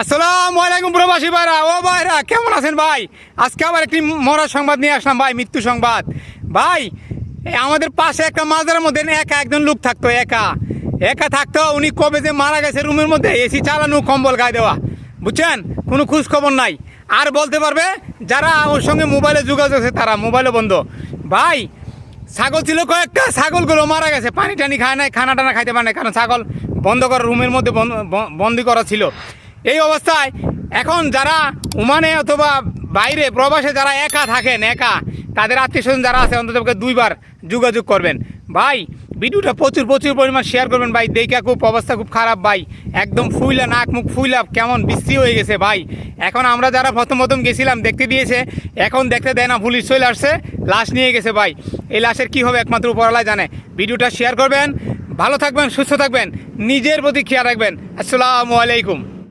আসসালামু আলাইকুম প্রবাসী ভাইরা, ও ভাইরা কেমন আছেন ভাই? আজকে আবার একটি মরার সংবাদ নিয়ে আসলাম ভাই, মৃত্যু সংবাদ ভাই। আমাদের পাশে একটা মাজারের মধ্যে একা একজন লোক থাকতো, একা একা থাকতো। উনি কবে যে মারা গেছে, রুমের মধ্যে এসি চালানো, কম্বল গায়ে দেওয়া, বুঝছেন? কোনো খোঁজ খবর নাই। আর বলতে পারবে যারা ওর সঙ্গে মোবাইলে যোগাযোগ আছে তারা মোবাইলে বন্ধ ভাই। ছাগল ছিল কয়েকটা, ছাগলগুলো মারা গেছে, পানি টানি খায় নাই, খানা টানা খাইতে পারে না, কারণ ছাগল বন্ধ করা, রুমের মধ্যে বন্দি করা ছিল। এই অবস্থায় এখন যারা ওমানে অথবা বাইরে প্রবাসে যারা একা থাকেন, একা, তাদের আত্মীয় স্বজন যারা আছে অন্তত দুইবার যোগাযোগ করবেন ভাই। ভিডিওটা প্রচুর পরিমাণ শেয়ার করবেন ভাই। দেখে খুব অবস্থা খুব খারাপ ভাই, একদম ফুইলা, নাক মুখ ফুইলা কেমন বিশ্রী হয়ে গেছে ভাই। এখন আমরা যারা প্রথম গেছিলাম দেখতে দিয়েছে, এখন দেখতে দেয় না, পুলিশ চলে আসছে, লাশ নিয়ে গেছে ভাই। এই লাশের কী হবে একমাত্র উপরওয়ালাই জানে। ভিডিওটা শেয়ার করবেন, ভালো থাকবেন, সুস্থ থাকবেন, নিজের প্রতি খেয়াল রাখবেন। আসসালামু আলাইকুম।